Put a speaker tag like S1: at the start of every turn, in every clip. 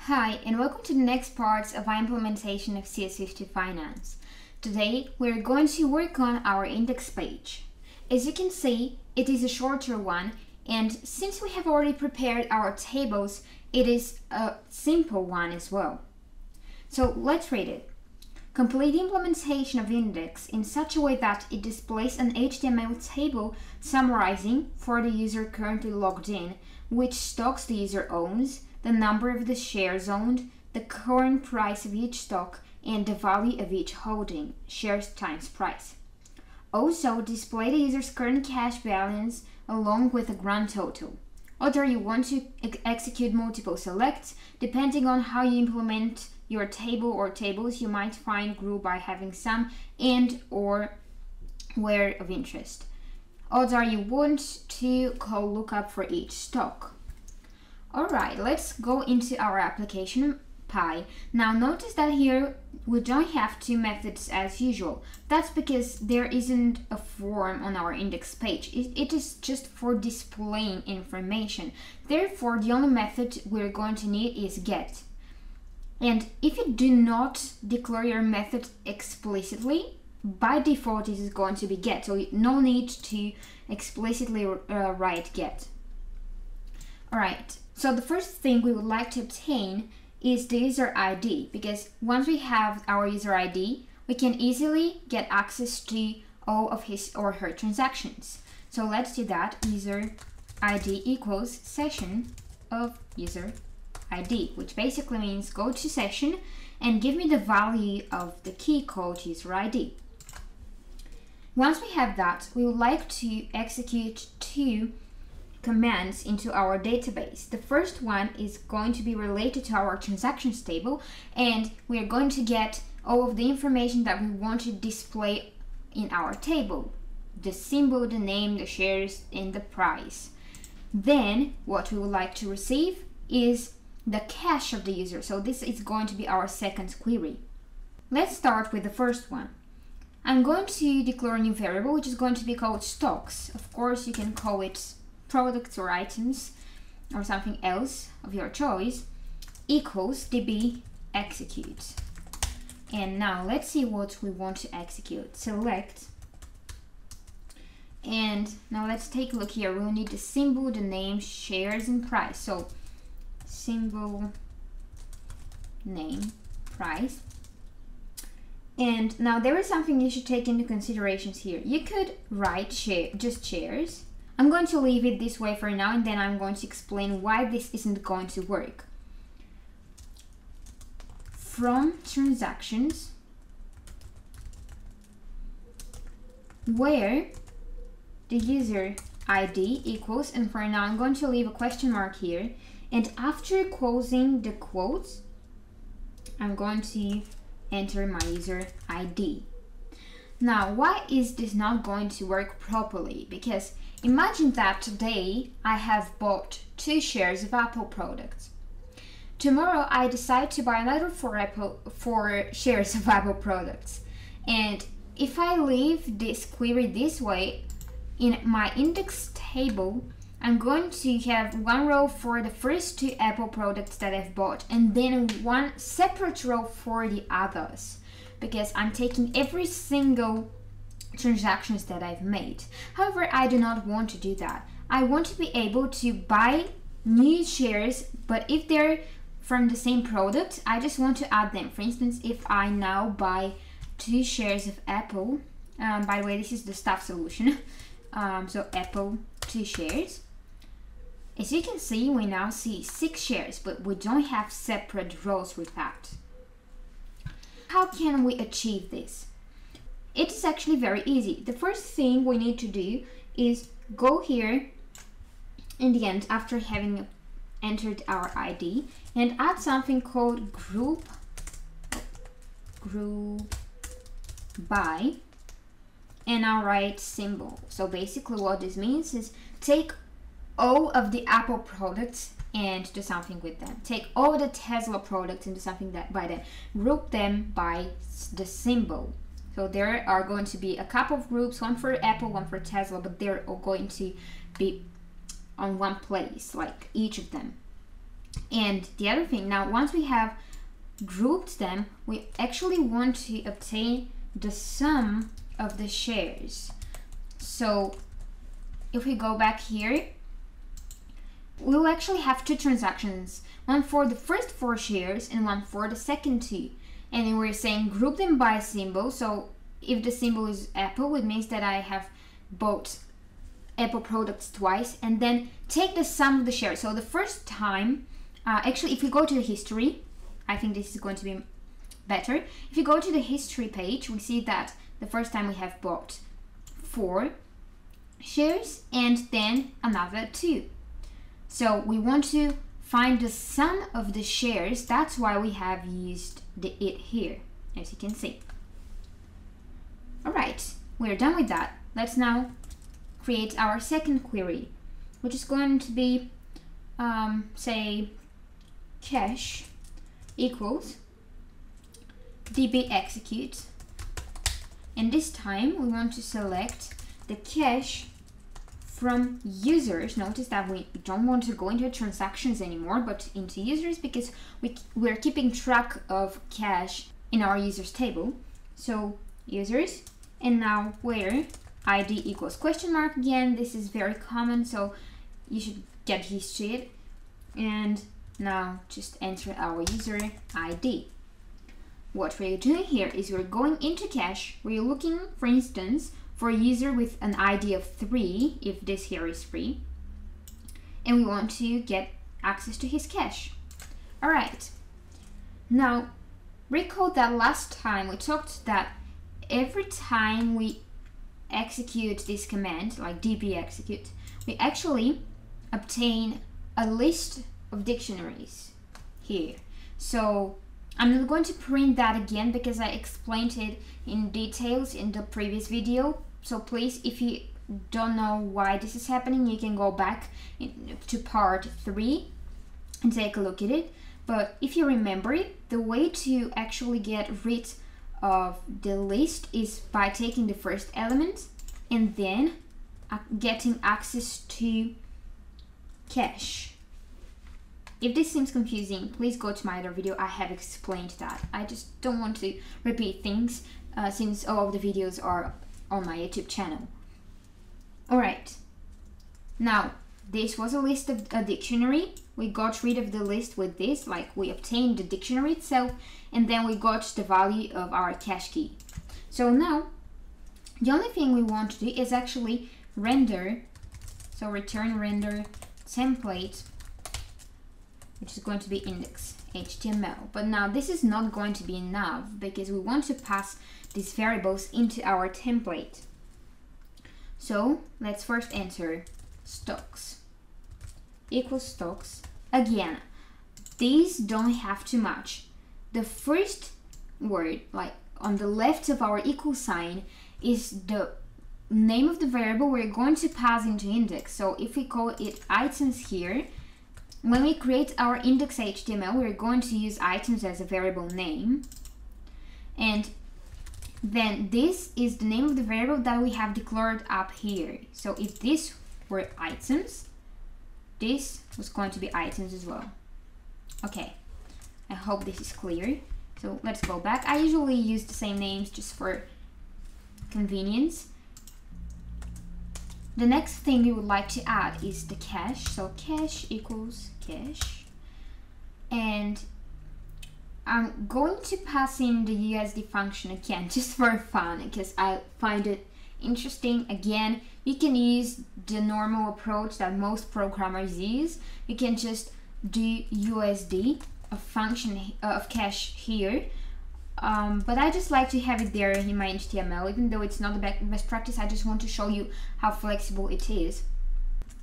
S1: Hi, and welcome to the next parts of our implementation of CS50 Finance. Today, we're going to work on our index page. As you can see, it is a shorter one, and since we have already prepared our tables, it is a simple one as well. So let's read it. Complete the implementation of index in such a way that it displays an HTML table summarizing for the user currently logged in which stocks the user owns, the number of the shares owned, the current price of each stock, and the value of each holding, shares times price. Also, display the user's current cash balance along with a grand total. Or you want to execute multiple selects, depending on how you implement your table or tables, you might find group by having some and or where of interest. Odds are you want to call lookup for each stock. Alright, let's go into our application Pi. Now notice that here we don't have two methods as usual. That's because there isn't a form on our index page. It is just for displaying information. Therefore, the only method we're going to need is get. And if you do not declare your method explicitly, by default this is going to be get, so no need to explicitly write get. Alright, so the first thing we would like to obtain is the user ID, because once we have our user ID, we can easily get access to all of his or her transactions. So let's do that. User ID equals session of user ID, which basically means go to session and give me the value of the key called user ID. Once we have that, we would like to execute two commands into our database. The first one is going to be related to our transactions table, and we are going to get all of the information that we want to display in our table: the symbol, the name, the shares, and the price. Then what we would like to receive is the cash of the user. So this is going to be our second query. Let's start with the first one. I'm going to declare a new variable which is going to be called stocks. Of course, you can call it products or items or something else of your choice, equals db execute. And now let's see what we want to execute. Select, and now let's take a look here. We'll need the symbol, the name, shares, and price. So symbol, name, price. And now there is something you should take into considerations here. You could write just shares. I'm going to leave it this way for now, and then I'm going to explain why this isn't going to work. From transactions, where the user ID equals, and for now I'm going to leave a question mark here, and after closing the quotes, I'm going to enter my user ID. Now, why is this not going to work properly? Because imagine that today I have bought 2 shares of Apple products. Tomorrow I decide to buy another 4 shares of Apple products. And if I leave this query this way, in my index table, I'm going to have one row for the first 2 Apple products that I've bought, and then one separate row for the others, because I'm taking every single transactions that I've made. However, I do not want to do that. I want to be able to buy new shares, but if they're from the same product, I just want to add them. For instance, if I now buy 2 shares of Apple, by the way, this is the staff solution. So Apple 2 shares. As you can see, we now see 6 shares, but we don't have separate rows with that. How can we achieve this? It is actually very easy. The first thing we need to do is go here in the end after having entered our ID and add something called group by, and I'll write symbol. So basically what this means is take all of the Apple products and do something with them. Take all the Tesla products and do something by them. Group them by the symbol. So there are going to be a couple of groups, one for Apple, one for Tesla, but they're all going to be on one place, like each of them. And the other thing, now once we have grouped them, we actually want to obtain the sum of the shares. So if we go back here, we'll actually have two transactions, one for the first 4 shares and one for the second 2. And then we're saying group them by symbol. So if the symbol is Apple, it means that I have bought Apple products twice, and then take the sum of the shares. So the first time, actually if we go to the history, I think this is going to be better. If you go to the history page, we see that the first time we have bought 4 shares and then another 2. So we want to find the sum of the shares. That's why we have used the it here, as you can see. Alright, we're done with that. Let's now create our second query, which is going to be, say, cash equals db execute. And this time we want to select the cash from users. Notice that we don't want to go into transactions anymore, but into users, because we're keeping track of cash in our users table. So users, and now where ID equals question mark again. This is very common, so you should get used to it. And now just enter our user ID. What we're doing here is we're going into cache. We're looking, for instance, for a user with an ID of 3, if this here is free, and we want to get access to his cache. Alright, now recall that last time we talked that every time we execute this command, like db execute, we actually obtain a list of dictionaries here. So I'm not going to print that again because I explained it in details in the previous video. So please, if you don't know why this is happening, you can go back to part 3 and take a look at it. But if you remember it, the way to actually get rid of the list is by taking the first element and then getting access to cache. If this seems confusing, please go to my other video. I have explained that. I just don't want to repeat things since all of the videos are on my YouTube channel. Alright, now this was a list of a dictionary. We got rid of the list with this, like we obtained the dictionary itself, and then we got the value of our cache key. So now the only thing we want to do is actually render, so return render template, which is going to be index.html. But now this is not going to be enough because we want to pass these variables into our template. So let's first enter stocks equals stocks. Again, these don't have too much. The first word, like on the left of our equal sign, is the name of the variable we're going to pass into index. So if we call it items here, when we create our index.html, we're going to use items as a variable name. And then this is the name of the variable that we have declared up here. So if this were items, this was going to be items as well. Okay, I hope this is clear. So let's go back. I usually use the same names just for convenience. The next thing we would like to add is the cache. So cache equals cache. And I'm going to pass in the USD function again, just for fun, because I find it interesting. Again, you can use the normal approach that most programmers use. You can just do USD, a function of cache here. But I just like to have it there in my HTML, even though it's not the best practice. I just want to show you how flexible it is.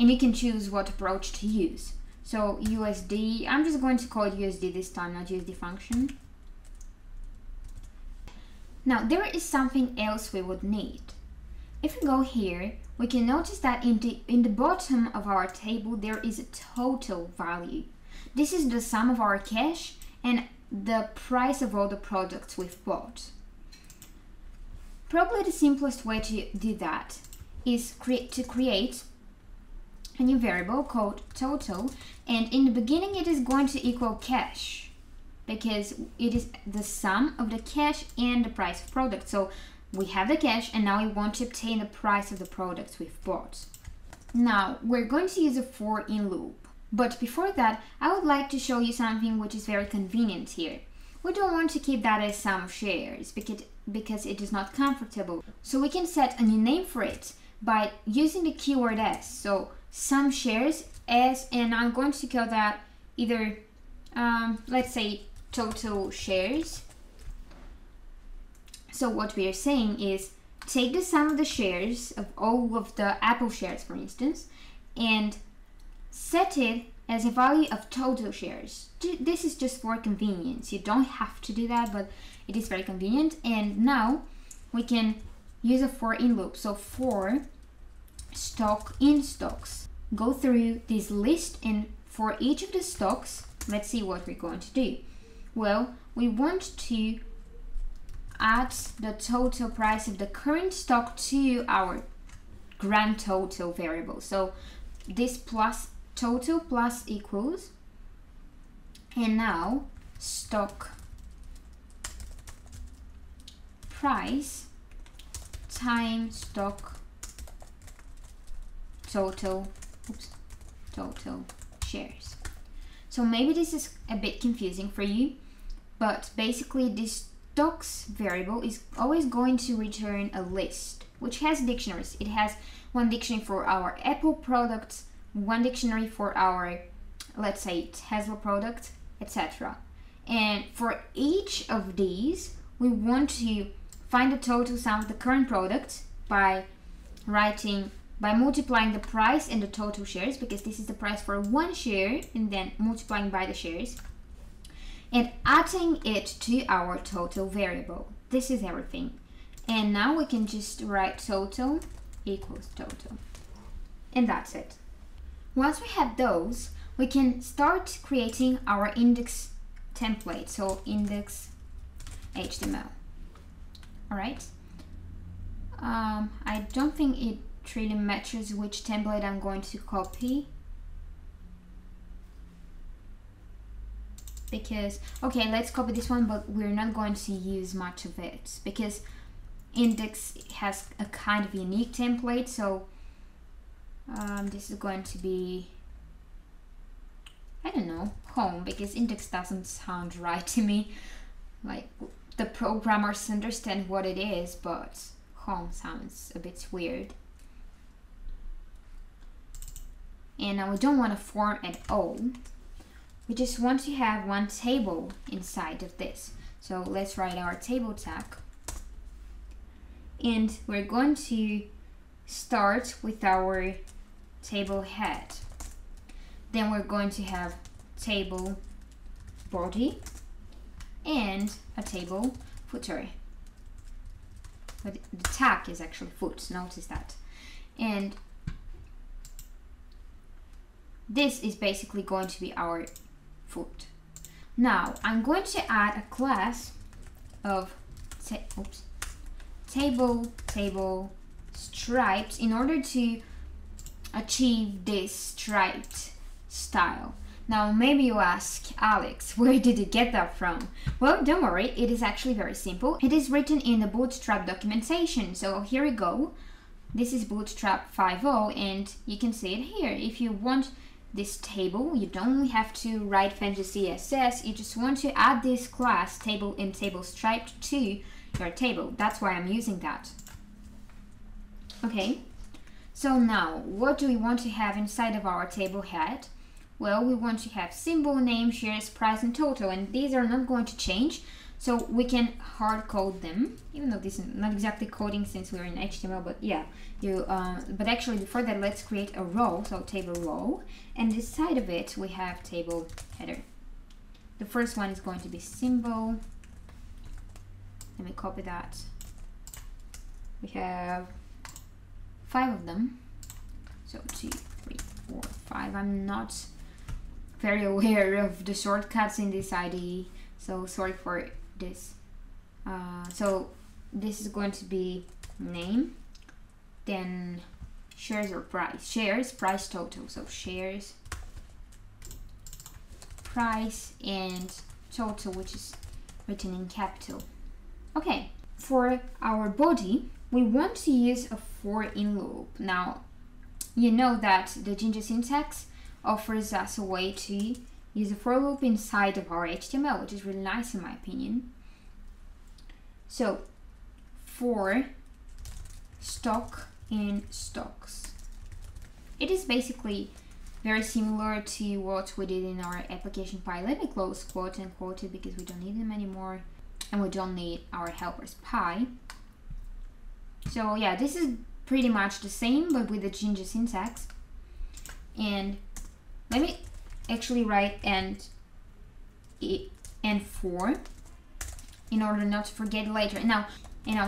S1: And you can choose what approach to use. So USD, I'm just going to call it USD this time, not USD function. Now there is something else we would need. If we go here, we can notice that in the bottom of our table there is a total value. This is the sum of our cache and the price of all the products we've bought. Probably the simplest way to do that is to create a new variable called total, and in the beginning it is going to equal cash because it is the sum of the cash and the price of product. So we have the cash and now we want to obtain the price of the products we've bought. Now we're going to use a for in loop, but before that I would like to show you something which is very convenient here. We don't want to keep that as sum of shares because it is not comfortable. So we can set a new name for it by using the keyword s. So sum shares as, and I'm going to call that either let's say total shares. So what we are saying is take the sum of the shares of all of the Apple shares, for instance, and set it as a value of total shares. This is just for convenience. You don't have to do that, but it is very convenient. And now we can use a for in loop. So for stock in stocks, go through this list, and for each of the stocks, let's see what we're going to do. Well, we want to add the total price of the current stock to our grand total variable. So this plus total plus equals, and now stock price times stock total shares. So maybe this is a bit confusing for you, but basically this stocks variable is always going to return a list which has dictionaries. It has one dictionary for our Apple products, one dictionary for our, let's say, Tesla product, etc. And for each of these we want to find the total sum of the current product by multiplying the price and the total shares, because this is the price for one share, and then multiplying by the shares and adding it to our total variable. This is everything. And now we can just write total equals total. And that's it. Once we have those, we can start creating our index template. So index HTML. All right. I don't think it really matters which template I'm going to copy, because, okay, let's copy this one, but we're not going to use much of it because index has a kind of unique template. So this is going to be, I don't know, home, because index doesn't sound right to me. Like, the programmers understand what it is, but home sounds a bit weird. And now we don't want a form at all. We just want to have one table inside of this. So let's write our table tag. And we're going to start with our table head. Then we're going to have table body and a table footer. But the tag is actually foot, notice that. And this is basically going to be our foot. Now I'm going to add a class of table stripes in order to achieve this striped style. Now maybe you ask, Alex, where did you get that from? Well, don't worry, it is actually very simple. It is written in the Bootstrap documentation. So here we go. This is Bootstrap 5.0 and you can see it here. If you want this table, you don't have to write fancy CSS, you just want to add this class table and table striped to your table. That's why I'm using that. Okay, so now what do we want to have inside of our table head? Well, we want to have symbol, name, shares, price, and total, and these are not going to change, so we can hard code them, even though this is not exactly coding since we're in HTML, but yeah, but actually before that, let's create a row, so table row, and inside of it we have table header. The first one is going to be symbol. Let me copy that. We have 5 of them, so 2, 3, 4, 5. I'm not very aware of the shortcuts in this IDE, so sorry for this. So this is going to be name, then shares or price? Shares, price, total. So shares, price, and total, which is written in capital. Okay, for our body, we want to use a for in loop. Now, you know that the Jinja syntax offers us a way to use a for loop inside of our HTML, which is really nice in my opinion. So, for stock in stocks. It is basically very similar to what we did in our application pi. Let me close quote and quote it because we don't need them anymore, and we don't need our helpers pi. So yeah, this is pretty much the same but with the Jinja syntax. And let me actually write and for in order not to forget later. Now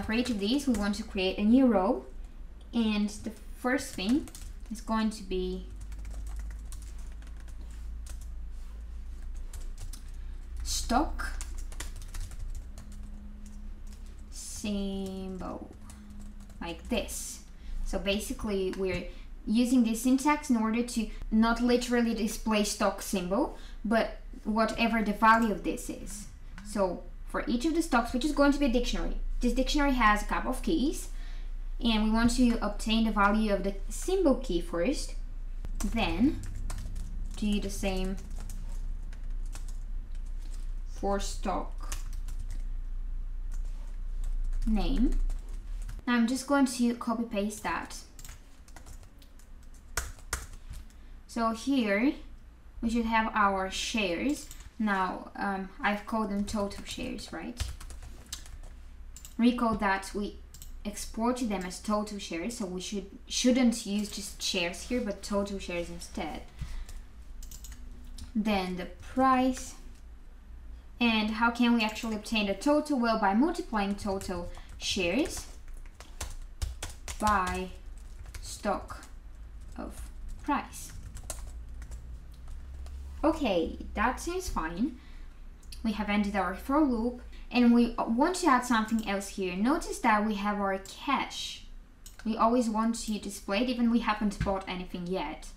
S1: for each of these we want to create a new row, and the first thing is going to be stock symbol, like this. So basically we're using this syntax in order to not literally display stock symbol, but whatever the value of this is. So for each of the stocks, which is going to be a dictionary, this dictionary has a couple of keys, and we want to obtain the value of the symbol key first, then do the same for stock name. Now I'm just going to copy paste that. So here we should have our shares. Now I've called them total shares, right? Recall that we exported them as total shares, so we shouldn't use just shares here, but total shares instead. Then the price. And how can we actually obtain the total? Well, by multiplying total shares by stock of price. Okay, that seems fine. We have ended our for loop, and we want to add something else here. Notice that we have our cash. We always want to display it, even we haven't bought anything yet.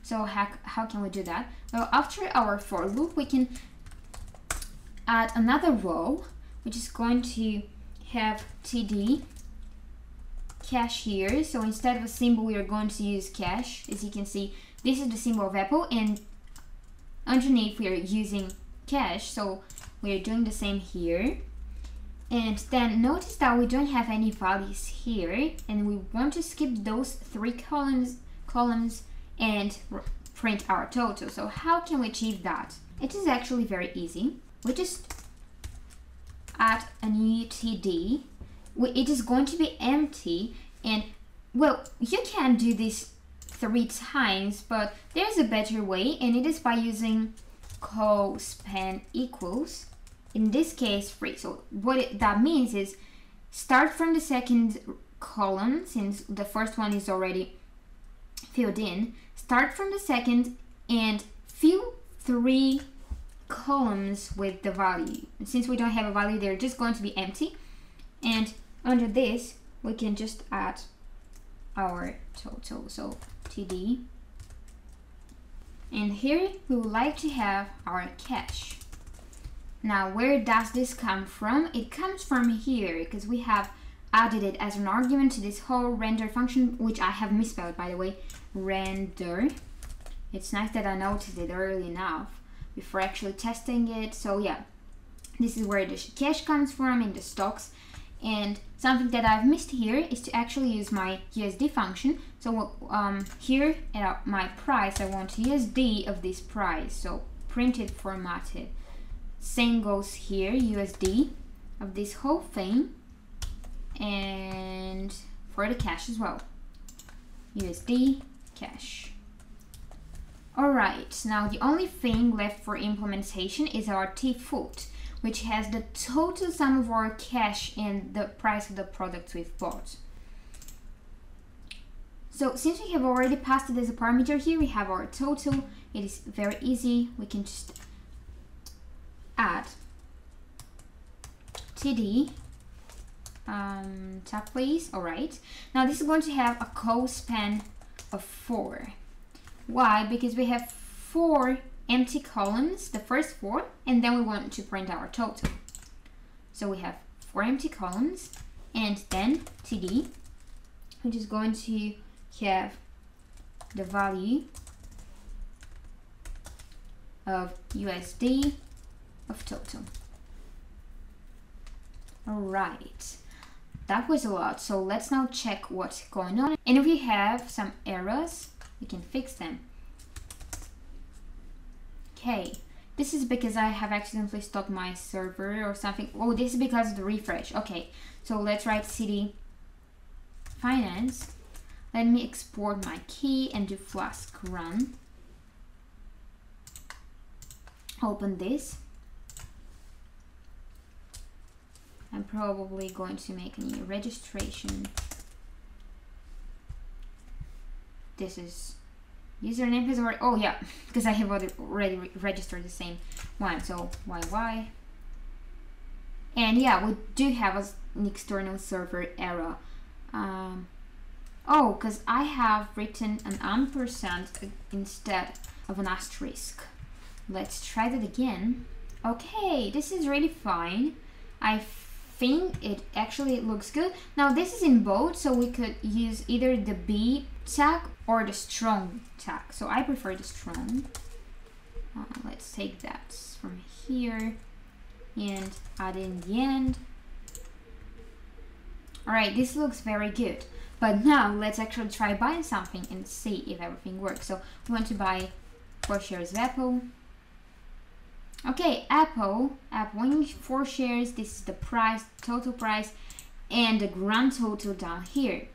S1: So how can we do that? Well, after our for loop, we can add another row, which is going to have TD cash here. So instead of a symbol, we are going to use cash. As you can see, this is the symbol of Apple, and underneath we are using cash, so we are doing the same here. And then notice that we don't have any values here, and we want to skip those 3 columns and print our total. So how can we achieve that? It is actually very easy. We just add a new TD. It is going to be empty, and well, you can do this 3 times, but there's a better way, and it is by using co-span equals, in this case 3. So what that means is start from the second column, since the first one is already filled in. Start from the second and fill 3 columns with the value. And since we don't have a value, they're just going to be empty, and under this we can just add our total, so TD, and here we would like to have our cash. Now where does this come from? It comes from here, because we have added it as an argument to this whole render function, which I have misspelled, by the way, render. It's nice that I noticed it early enough before actually testing it. So yeah, this is where the cash comes from in the stocks. And something that I've missed here is to actually use my USD function. So here at my price, I want USD of this price. So printed, formatted. Same goes here, USD of this whole thing. And for the cash as well, USD cash. Alright, now the only thing left for implementation is our tfoot, which has the total sum of our cash and the price of the products we've bought. So since we have already passed it as a parameter here, we have our total. It is very easy. We can just add TD, tab please. Alright, now this is going to have a co-span of 4. Why? Because we have 4 empty columns, the first 4, and then we want to print our total. So we have 4 empty columns, and then TD, which is going to have the value of USD of total. Alright, that was a lot, so let's now check what's going on. And if we have some errors, we can fix them. Okay, this is because I have accidentally stopped my server or something. Oh, this is because of the refresh. Okay, so let's write city finance. Let me export my key and do Flask run. Open this. I'm probably going to make a new registration. This is username, password. Oh yeah, because I have already registered the same one. So YY. And yeah, we do have an external server error. Oh, because I have written an ampersand instead of an asterisk. Let's try that again. Okay, this is really fine. I think it actually looks good. Now this is in bold, so we could use either the B tag or the strong tag. So I prefer the strong. Let's take that from here and add in the end. Alright, this looks very good. But now let's actually try buying something and see if everything works. So we want to buy 4 shares of Apple. Okay, Apple 4 shares. This is the price, total price, and the grand total down here.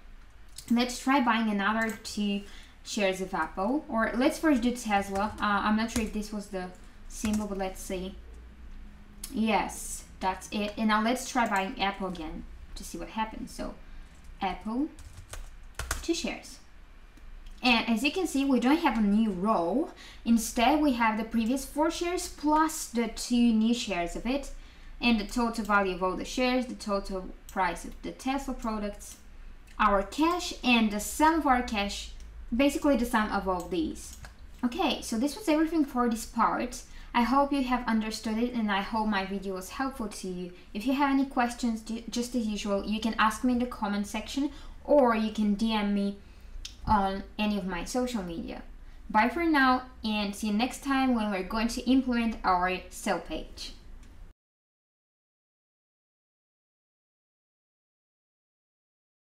S1: Let's try buying another 2 shares of Apple, or let's first do Tesla. I'm not sure if this was the symbol, but let's see. Yes, that's it. And now let's try buying Apple again to see what happens. So Apple, 2 shares. And as you can see, we don't have a new row. Instead, we have the previous 4 shares plus the 2 new shares of it, and the total value of all the shares, the total price of the Tesla products, our cash, and the sum of our cash, basically the sum of all these. Okay, so this was everything for this part. I hope you have understood it, and I hope my video was helpful to you. If you have any questions, just as usual, you can ask me in the comment section, or you can DM me on any of my social media. Bye for now, and see you next time when we're going to implement our sale page.